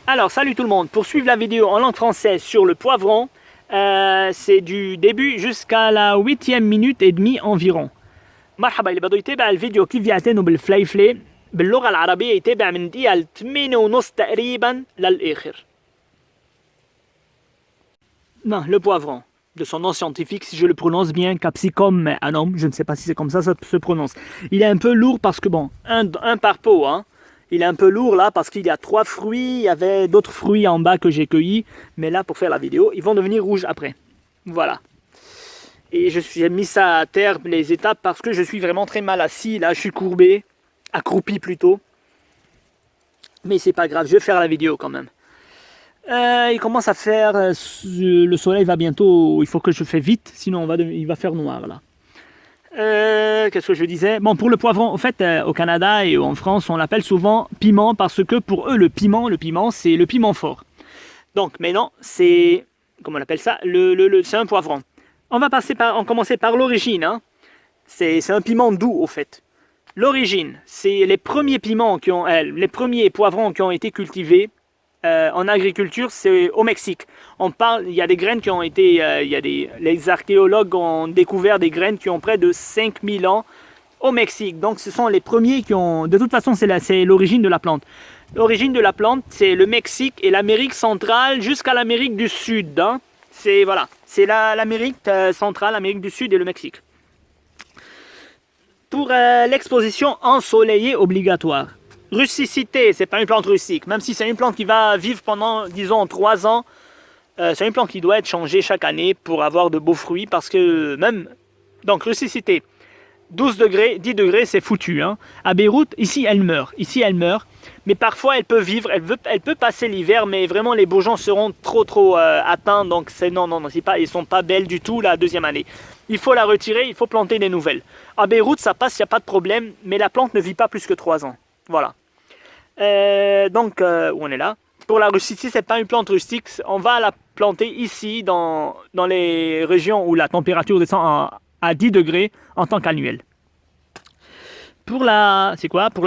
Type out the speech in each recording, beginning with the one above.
Alors, salut tout le monde. Pour suivre la vidéo en langue française sur le poivron, c'est du début jusqu'à la 8e minute et demie environ. مرحبا اللي بده يتابع الفيديو كيف يعتنوا بالفليفلة باللغة العربية يتابع من دقيقة 8 ونص تقريبا للآخر. Non, le poivron. De son nom scientifique, si je le prononce bien, Capsicum annum, je ne sais pas si c'est comme ça se prononce. Il est un peu lourd parce que bon, un par pot, hein. Il est un peu lourd là parce qu'il y a 3 fruits, il y avait d'autres fruits en bas que j'ai cueillis, mais là pour faire la vidéo, ils vont devenir rouges après. Voilà. Et j'ai mis ça à terre, les étapes, parce que je suis vraiment très mal assis, là je suis courbé, accroupi plutôt. Mais c'est pas grave, je vais faire la vidéo quand même. Il commence à faire, le soleil va bientôt, il faut que je fais vite, sinon il va faire noir là. Qu'est-ce que je disais? Bon, pour le poivron, en fait, au Canada et en France, on l'appelle souvent piment parce que pour eux, le piment, c'est le piment fort. Donc, mais non, c'est, comment on appelle ça? C'est un poivron. On va commencer par l'origine. Hein. C'est un piment doux, au fait. L'origine, c'est les premiers piments les premiers poivrons qui ont été cultivés en agriculture, c'est au Mexique. Il y a des graines qui ont été, les archéologues ont découvert des graines qui ont près de 5000 ans au Mexique. Donc ce sont les premiers qui ont, de toute façon c'est l'origine de la plante. L'origine de la plante, c'est le Mexique et l'Amérique centrale jusqu'à l'Amérique du Sud. Hein. C'est voilà, c'est l'Amérique centrale, l'Amérique du Sud et le Mexique. Pour l'exposition ensoleillée obligatoire. Rusticité, c'est pas une plante rustique, même si c'est une plante qui va vivre pendant, disons, 3 ans, c'est une plante qui doit être changée chaque année pour avoir de beaux fruits, parce que même, donc rusticité, 12 degrés, 10 degrés, c'est foutu. Hein. À Beyrouth, ici elle meurt, mais parfois elle peut vivre, elle peut passer l'hiver, mais vraiment les bourgeons seront trop atteints, donc non, ils sont pas belles du tout la deuxième année. Il faut la retirer, il faut planter des nouvelles. À Beyrouth, ça passe, il n'y a pas de problème, mais la plante ne vit pas plus que 3 ans. Voilà. Où on est là. Pour la rusticité, c'est pas une plante rustique. On va la planter ici, dans les régions où la température descend à 10 degrés en tant qu'annuel. Pour la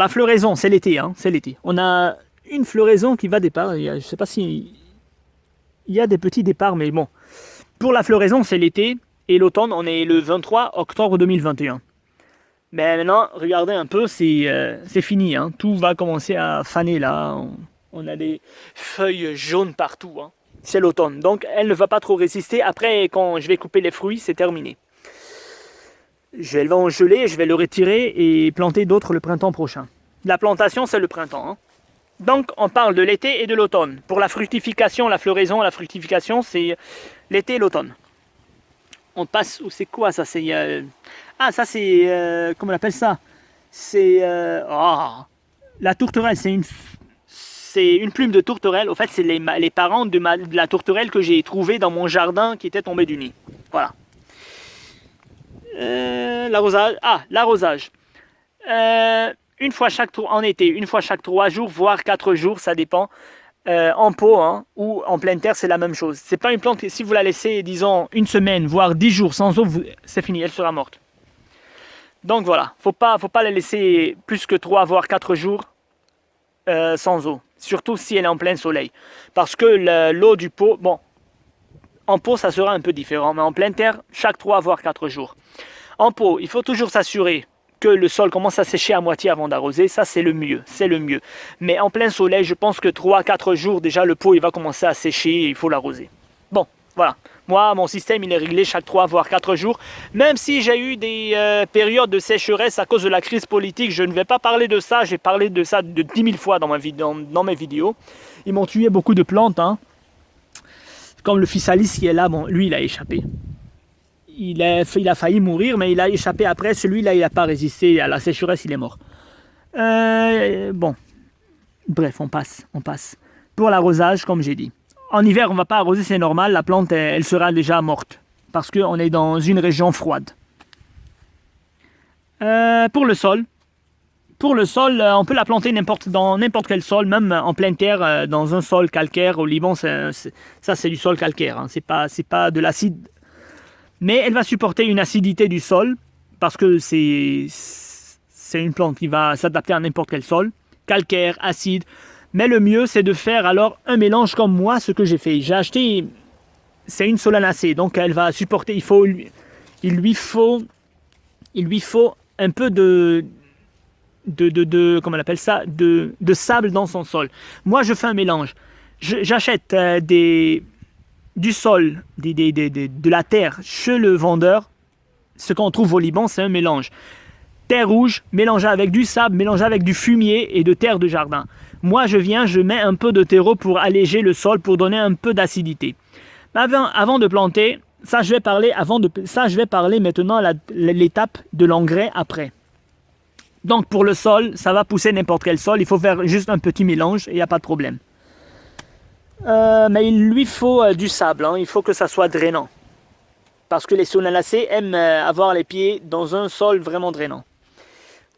floraison, c'est l'été. Hein, c'est l'été. On a une floraison qui va départ. Je sais pas si il y a des petits départs, mais bon. Pour la floraison, c'est l'été. Et l'automne, on est le 23 octobre 2021. Mais maintenant, regardez un peu, c'est fini. Hein. Tout va commencer à faner là. On a des feuilles jaunes partout. Hein. C'est l'automne. Donc, elle ne va pas trop résister. Après, quand je vais couper les fruits, c'est terminé. Je vais le geler, je vais le retirer et planter d'autres le printemps prochain. La plantation, c'est le printemps. Hein. Donc, on parle de l'été et de l'automne. Pour la fructification, la floraison, la fructification, c'est l'été et l'automne. On passe, ou c'est quoi ça? Ça c'est, comment on appelle ça? C'est, la tourterelle, c'est une plume de tourterelle. Au fait, c'est les parents de la tourterelle que j'ai trouvée dans mon jardin qui était tombée du nid. Voilà. L'arrosage. L'arrosage. Une fois en été, une fois chaque 3 jours, voire 4 jours, ça dépend. En pot hein, ou en pleine terre, c'est la même chose. C'est pas une plante que si vous la laissez, disons, une semaine, voire 10 jours sans eau, c'est fini, elle sera morte. Donc voilà, faut pas la laisser plus que 3 voire 4 jours sans eau. Surtout si elle est en plein soleil. Parce que l'eau du pot, bon, en pot ça sera un peu différent, mais en pleine terre, chaque 3 voire 4 jours. En pot, il faut toujours s'assurer que le sol commence à sécher à moitié avant d'arroser, ça c'est le mieux, Mais en plein soleil, je pense que 3-4 jours, déjà le pot il va commencer à sécher et il faut l'arroser. Bon, voilà. Moi, mon système il est réglé chaque 3 voire 4 jours. Même si j'ai eu des périodes de sécheresse à cause de la crise politique, je ne vais pas parler de ça, j'ai parlé de ça de 10 000 fois dans mes vidéos. Ils m'ont tué beaucoup de plantes, hein. Comme le physalis qui est là, bon, lui il a échappé. Il a failli mourir, mais il a échappé après. Celui-là, il n'a pas résisté à la sécheresse, il est mort. Bon, bref, on passe. Pour l'arrosage, comme j'ai dit. En hiver, on ne va pas arroser, c'est normal. La plante, elle sera déjà morte. Parce qu'on est dans une région froide. Pour le sol, on peut la planter dans n'importe quel sol, même en pleine terre, dans un sol calcaire. Au Liban, ça c'est du sol calcaire. Hein. C'est pas de l'acide. Mais elle va supporter une acidité du sol parce que c'est une plante qui va s'adapter à n'importe quel sol, calcaire, acide. Mais le mieux, c'est de faire alors un mélange comme moi, ce que j'ai fait. J'ai acheté, c'est une solanacée, donc elle va supporter, il lui faut un peu comment on appelle ça, de sable dans son sol. Moi, je fais un mélange. J'achète du sol, de la terre chez le vendeur. Ce qu'on trouve au Liban, c'est un mélange. Terre rouge, mélangée avec du sable, mélangée avec du fumier et de terre de jardin. Moi, je mets un peu de terreau pour alléger le sol, pour donner un peu d'acidité. Avant de planter, ça je vais parler maintenant l'étape de l'engrais après. Donc pour le sol, ça va pousser n'importe quel sol, il faut faire juste un petit mélange et il n'y a pas de problème. Mais il lui faut du sable, hein. Il faut que ça soit drainant. Parce que les solanacées aiment avoir les pieds dans un sol vraiment drainant.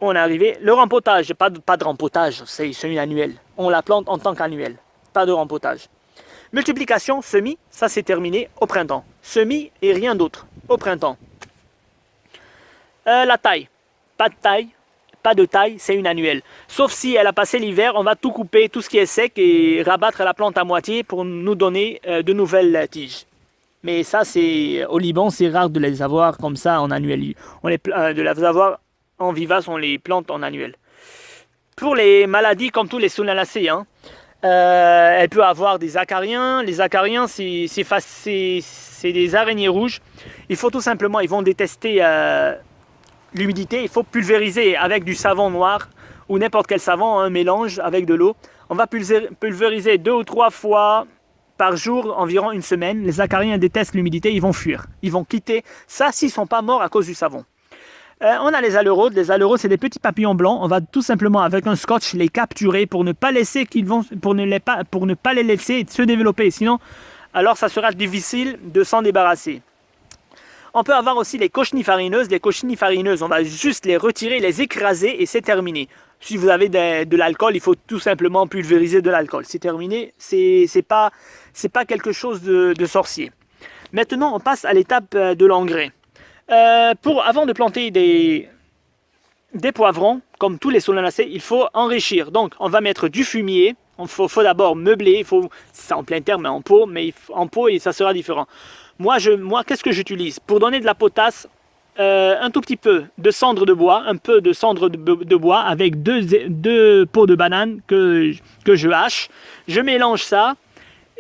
On est arrivé. Le rempotage, pas de rempotage, c'est une annuelle. On la plante en tant qu'annuelle. Pas de rempotage. Multiplication, semis, ça c'est terminé au printemps. Semis et rien d'autre au printemps. La taille, pas de taille, c'est une annuelle. Sauf si elle a passé l'hiver, on va tout couper, tout ce qui est sec et rabattre la plante à moitié pour nous donner de nouvelles tiges. Mais ça, au Liban, c'est rare de les avoir comme ça en annuel. De les avoir en vivace, on les plante en annuel. Pour les maladies, comme tous les solanacées, hein, elle peut avoir des acariens. Les acariens, c'est des araignées rouges. Il faut tout simplement, ils vont détester l'humidité. Il faut pulvériser avec du savon noir ou n'importe quel savon, un mélange avec de l'eau. On va pulvériser 2 ou 3 fois par jour, environ une semaine. Les acariens détestent l'humidité, ils vont fuir. Ils vont quitter ça s'ils ne sont pas morts à cause du savon. On a les aleraudes. Les aleraudes, c'est des petits papillons blancs. On va tout simplement, avec un scotch, les capturer pour ne pas les laisser se développer. Sinon, alors ça sera difficile de s'en débarrasser. On peut avoir aussi les cochenilles-farineuses. Les cochenilles-farineuses, on va juste les retirer, les écraser et c'est terminé. Si vous avez de l'alcool, il faut tout simplement pulvériser de l'alcool. C'est terminé. C'est pas quelque chose de sorcier. Maintenant, on passe à l'étape de l'engrais. Avant de planter des poivrons, comme tous les solanacées, il faut enrichir. Donc, on va mettre du fumier. Il faut d'abord meubler. C'est en plein terme, en pot, mais en pot, et ça sera différent. Moi, qu'est-ce que j'utilise? Pour donner de la potasse, un tout petit peu de cendre de bois, un peu de cendre de bois avec deux peaux de banane que je hache. Je mélange ça.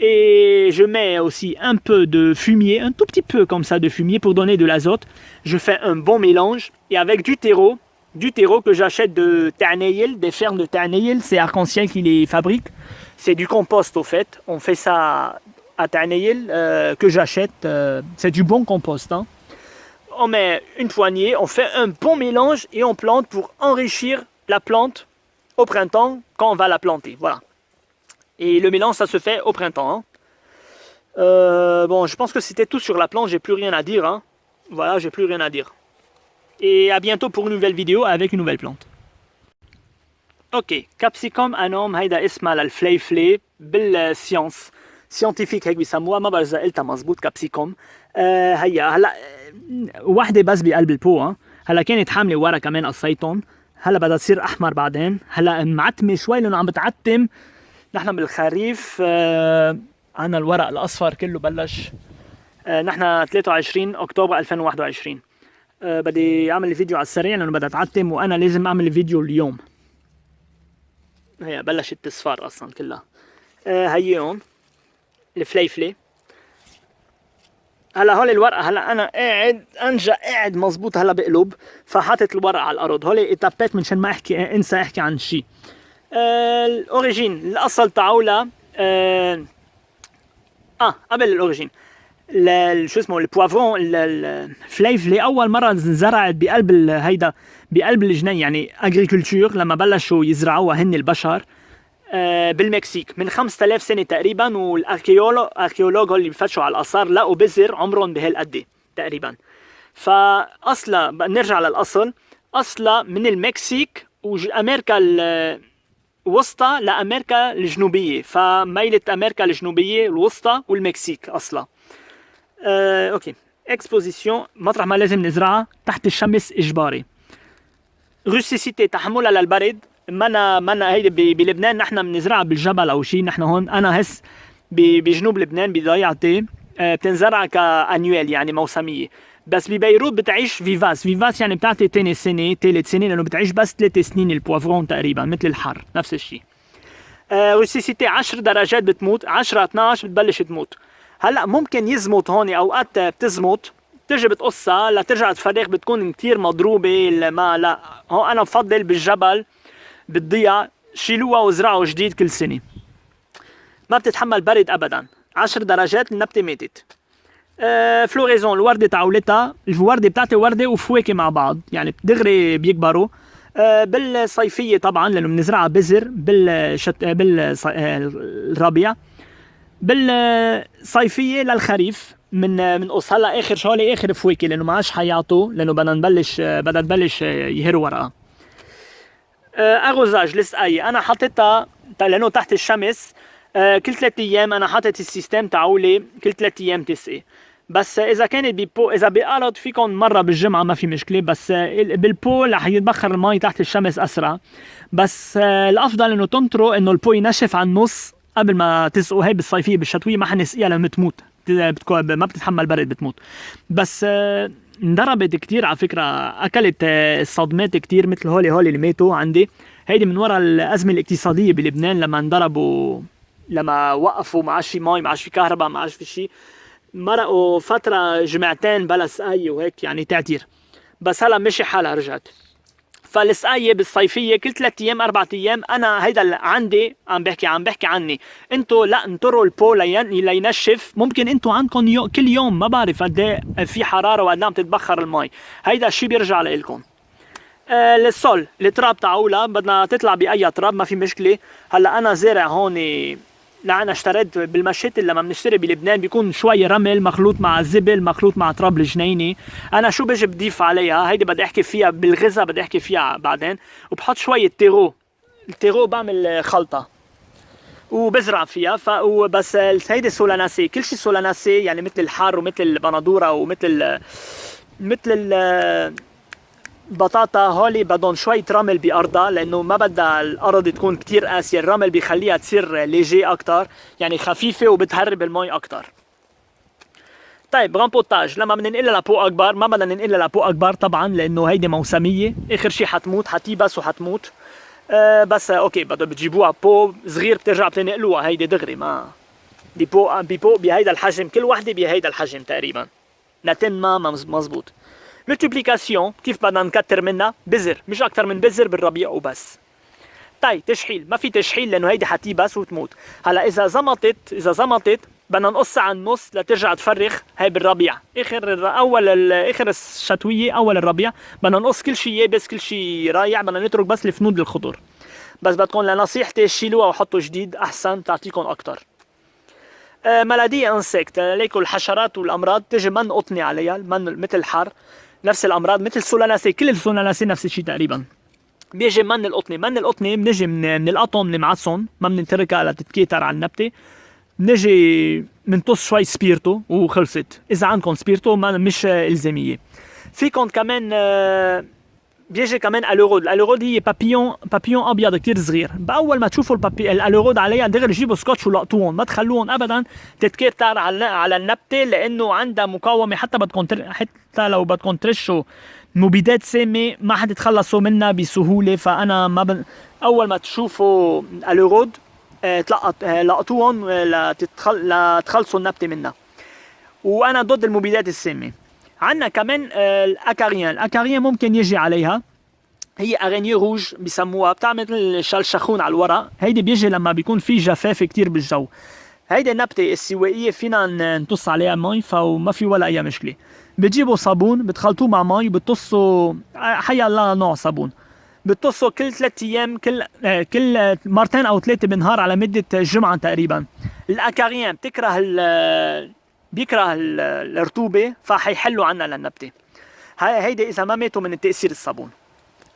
Et je mets aussi un peu de fumier, un tout petit peu comme ça de fumier pour donner de l'azote. Je fais un bon mélange et avec du terreau que j'achète de Ta'nayel, des fermes de Ta'nayel, c'est Arc-en-Ciel qui les fabrique. C'est du compost au fait. On fait ça à Ta'nayel que j'achète. C'est du bon compost. Hein. On met une poignée, on fait un bon mélange et on plante pour enrichir la plante au printemps quand on va la planter. Voilà. Et le mélange, ça se fait au printemps. Hein. Bon, je pense que c'était tout sur la plante. J'ai plus rien à dire. Hein. Voilà, j'ai plus rien à dire. Et à bientôt pour une nouvelle vidéo avec une nouvelle plante. Ok, capsicum anom هيدا اسمها للفليفلي بالسيانس سيانتيفيك هيك بيسموها ما بعرف اذا قلتها مزبوط كابسيكوم هيا هلا وحده بس بقلب البو هلا كانت حامله ورا كمان قصيتهم هلا بدها تصير احمر بعدين هلا معتمه شوي لانه عم بتعتم نحن بالخريف عنا الورق الأصفر كله بلش نحن 23 أكتوبر 2021 بدي أعمل الفيديو على السريع لأنه بدها تعتم وأنا لازم أعمل الفيديو اليوم هي بلشت تصفر أصلا كلها هي هون الفليفلة هلا هول الورقة هلا أنا قاعد مزبوط هلا بقلب فحاطط الورقة على الأرض هول إتابات منشان ما أحكي عن شيء الاوريجين الاصل تاعو قبل الاوريجين شو اسمه البوافرون الفليفلي اول مره انزرعت بقلب الجنين يعني اجريكولتور لما بلشوا يزرعوها هن البشر بالمكسيك من 5000 سنه تقريبا والاركيولوج اللي بفتشوا على الاثار لقوا بذر عمرهم بهالقد تقريبا فاصلا نرجع للاصل اصلا من المكسيك وامريكا وسطى لأمريكا الجنوبية فميلة أمريكا الجنوبية الوسطى والمكسيك أصلا أوكي إكسبوزيسيون مطرح ما لازم نزرعها تحت الشمس إجباري روسيسيتي تحملها للبرد منا هيدي بلبنان نحن بنزرعها بالجبل او شيء. نحن هون انا هس بجنوب لبنان بضيعتي بتنزرع كانيوال يعني موسميه. بس ببيروت بتعيش فيفاس يعني بتعطي تاني سنه ثالث سنه، لانه بتعيش بس 3 سنين البوافرون تقريبا مثل الحر نفس الشيء. روسيسيتي 10 درجات بتموت، 10 12 بتبلش تموت. هلا ممكن يزمط هون اوقات بتزمط تجي بتقصها لترجع تفرغ بتكون كتير مضروبه ما لا هون انا بفضل بالجبل بالضيع شيلوها وزرعوا جديد كل سنه. ما بتتحمل برد ابدا، 10 درجات النبته ماتت. فلوريزون الورده تاعولتها، الورده بتاعتي ورده وفواكه مع بعض يعني دغري بيكبروا. بالصيفيه طبعا لانه بنزرعها بذر بالربيع. بالصيفيه للخريف بنقص هلا اخر شغله اخر فواكه لانه ما عادش حيعطوا، لانه بدنا نبلش يهروا ورقها. اغوزاج السقايه انا حطيتها لانه تحت الشمس. كل 3 ايام انا حاطط السيستم تاعولي كل 3 ايام تسقي. بس اذا كانت ببو اذا بأرض فيكم مره بالجمعه ما في مشكله، بس بالبو رح يتبخر المي تحت الشمس اسرع. بس الافضل انه تنطروا انه البو ينشف على النص قبل ما تسقوا. هي بالصيفيه بالشتويه ما حنسقيها لما تموت، ما بتتحمل برد بتموت. بس انضربت كتير على فكره، اكلت الصدمات كتير مثل هولي اللي ماتوا عندي. هيدي من وراء الازمه الاقتصاديه بلبنان لما انضربوا، لما وقفوا ما عادش في مي ما عادش في كهرباء ما عادش في شيء، مرقوا فتره جمعتين بلا سقايه وهيك يعني تعتير. بس هلا مشي حالها رجعت. فالسقايه بالصيفيه كل 3 ايام 4 ايام. انا هيدا عندي عم بحكي عني. انتو لا انطروا البو لينشف. ممكن انتو عندكم كل يوم ما بعرف قد ايه في حراره وقد عم تتبخر المي، هيدا الشيء بيرجع لكم. السول التراب تاعولها بدنا تطلع باي تراب ما في مشكله. هلا انا زارع هون انا اشتريت بالمشيت لما بنشتري بلبنان بيكون شوي رمل مخلوط مع زبل مخلوط مع تراب الجنيني. انا شو بجي بضيف عليها هيدي بدي احكي فيها بالغذاء بدي احكي فيها بعدين. وبحط شويه تيرو، التيرو بعمل خلطه وبزرع فيها. وبس هيدي سولاناسي كل شيء سولاناسي يعني مثل الحار ومثل البندوره ومثل البطاطا هولي بدهم شوية رمل بأرضها لأنه ما بدها الأرض تكون كتير قاسية. الرمل بيخليها تصير ليجي أكتر يعني خفيفة وبتهرب المي أكتر. طيب رامبوتاج لما بننقلها لبو أكبر ما بدنا ننقلها لبو أكبر طبعا لأنه هيدي موسمية. آخر شي حتموت حتيبس وحتموت. بس أوكي بتجيبوها بو صغير بترجع بتنقلوها هيدي دغري. ما ببو بهيدا الحجم كل وحدة بهيدا الحجم تقريبا نتن ما مزبوط. ملتيبليكاسيون كيف بدنا نكتر منها؟ بذر مش اكثر من بذر بالربيع وبس. طيب تشحيل ما في تشحيل لانه هيدي حتيبس وتموت. هلا اذا زمطت بدنا نقصها على النص لترجع تفرخ. هي بالربيع اخر الشتويه اول الربيع بدنا نقص كل شيء يابس كل شيء رايع، بدنا نترك بس الفنود الخضر. بس بدكم لنصيحتي شيلوها وحطوا جديد احسن تعطيكم اكثر. ملادية انسكت ليكو الحشرات والامراض تجي من قطني عليها من مثل الحر نفس الامراض مثل السولاناسي. كل السولاناسي نفس الشيء تقريبا. بيجي من القطني بنجي من القطن المعصن ما بنتركها لتتكيتر على النبته. بنجي بنطص شوي سبيرتو وخلصت. اذا عندكم سبيرتو مش الزاميه. فيكم كمان بيجي كمان الالورود هي بابيون ابيض كتير صغير. باول ما تشوفوا الالورود عليها دغري جيبوا سكوتش ولقطوهم ما تخلوهم ابدا تتكتر على النبته لانه عندها مقاومه. حتى لو بدكم ترشوا مبيدات سامه ما حتتخلصوا منها بسهوله. فانا اول ما تشوفوا الالورود لقطوهم لتخلصوا النبته منها. وانا ضد المبيدات السامه. عندنا كمان الاكاريان ممكن يجي عليها. هي ارانيه روج بسموها بتعمل شلشخون على الورق. هيدي بيجي لما بيكون في جفاف كتير بالجو. هيدي النبته السوائيه فينا نطص عليها مي فما في ولا اي مشكله. بتجيبوا صابون بتخلطوه مع مي بتصوا حيا الله نوع صابون بتصوا كل 3 ايام كل مرتين او 3 بالنهار على مده جمعه تقريبا. الاكاريان بيكره الرطوبه فحيحلوا عنها للنبته. هيدي اذا ما ماتوا من تاثير الصابون.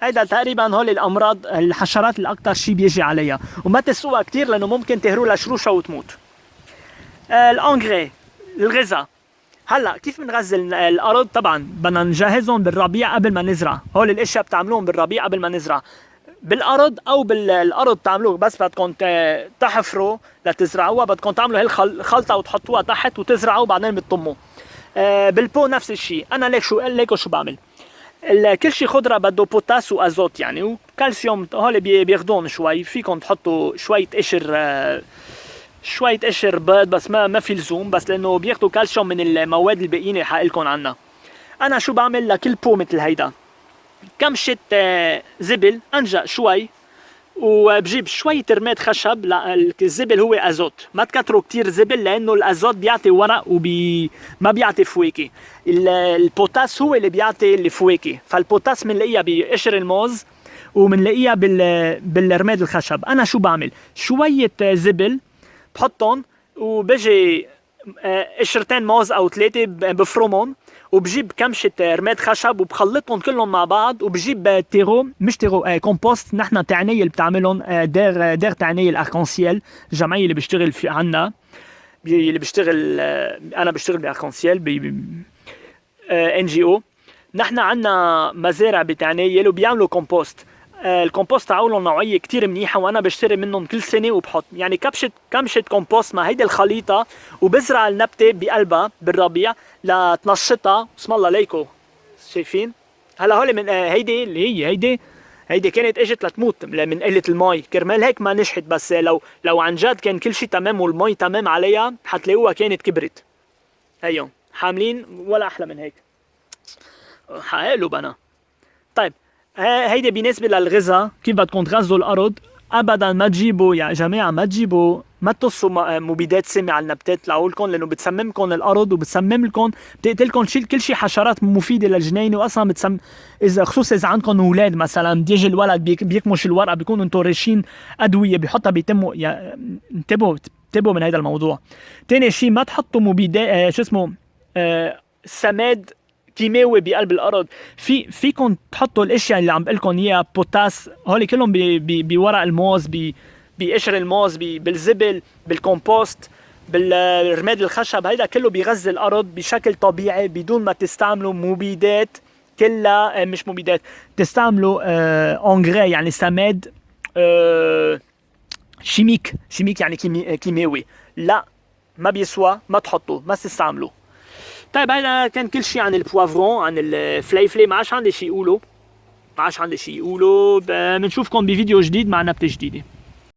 هيدا تقريبا هول الامراض الحشرات اللي اكثر شيء بيجي عليها. وما تسقوها كثير لانه ممكن تهروا لها شروشه وتموت. الانغري الغذاء هلا كيف بنغذي الارض؟ طبعا بدنا نجهزهم بالربيع قبل ما نزرع. هول الاشياء بتعملوهم بالربيع قبل ما نزرع. بالارض او بالارض تعملوه، بس بدكم تحفروا لتزرعوها، بدكم تعملوا هي الخلطه وتحطوها تحت وتزرعوا وبعدين بتطموا. بالبو نفس الشيء. انا ليك شو بعمل. كل شيء خضره بده بوتاس وازوت يعني وكالسيوم، هول بياخذون شوي. فيكم تحطوا شويه قشر بيض، بس ما في لزوم، بس لانه بياخذوا كالسيوم من المواد الباقيين اللي حقلكم عنها. انا شو بعمل لكل بو مثل هيدا؟ كمشة زبل انجأ شوي، وبجيب شوية رماد خشب. الزبل هو ازوت، ما تكتروا كتير زبل لانه الازوت بيعطي ورق ما بيعطي فواكه. البوتاس هو اللي بيعطي الفواكه، فالبوتاس بنلاقيها بقشر الموز وبنلاقيها بالرماد الخشب. انا شو بعمل؟ شوية زبل بحطهم، وبجي قشرتين موز او 3 بفرمهم، وبجيب كمشة رماد خشب وبخلطهم كلهم مع بعض، وبجيب مش تيرو كومبوست. نحن تعنية اللي بتعملهم دير تعنية الاركانسيال، الجمعية اللي بشتغل عنا، اللي بشتغل انا بشتغل باركانسيال NGO. نحن عنا مزارع بتعنية وبيعملوا كومبوست. الكومبوست تاعولهم نوعيه كتير منيحه، وانا بشتري منهم كل سنه وبحط يعني كمشه كومبوست مع هيدي الخليطه، وبزرع النبته بقلبها بالربيع لتنشطها. بسم الله عليكم، شايفين؟ هلا هول من هيدي اللي هيدي كانت اجت لتموت من قله المي، كرمال هيك ما نجحت. بس لو عن جد كان كل شيء تمام والمي تمام عليها حتلاقوها كانت كبرت. هيهم حاملين ولا احلى من هيك، حقلب انا. طيب هيدي بالنسبه للغذاء، كيف بدكم تغذوا الارض. ابدا ما تجيبوا يا جماعه، ما تقصوا مبيدات سامه على النباتات لعولكم، لانه بتسممكم الارض وبتسمم لكم، بتقتلكم كل شيء حشرات مفيده للجنين. واصلا خصوصا اذا عندكم اولاد مثلا، بيجي الولد بيكمش الورقه، بيكونوا انتم راشين ادويه بيحطها بيتموا. انتبهوا من هذا الموضوع. ثاني شيء، ما تحطوا مبيدات سماد كيماوي بقلب الارض. فيكم تحطوا الاشياء اللي عم بقول لكم اياها، بوتاس، هول كلهم بورق الموز، بقشر الموز، بالزبل، بالكومبوست، بالرماد الخشب. هيدا كله بيغذي الارض بشكل طبيعي بدون ما تستعملوا مبيدات. كلها مش مبيدات، تستعملوا انغري يعني سماد شيميك يعني كيماوي. لا، ما بيسوى، ما تحطوا، ما تستعملوا. طيب هذا كان كل شيء عن البوافرون، عن الفليفلي. ما عادش عندي شيء يقولوا. بنشوفكم بفيديو جديد مع نبتة جديدة.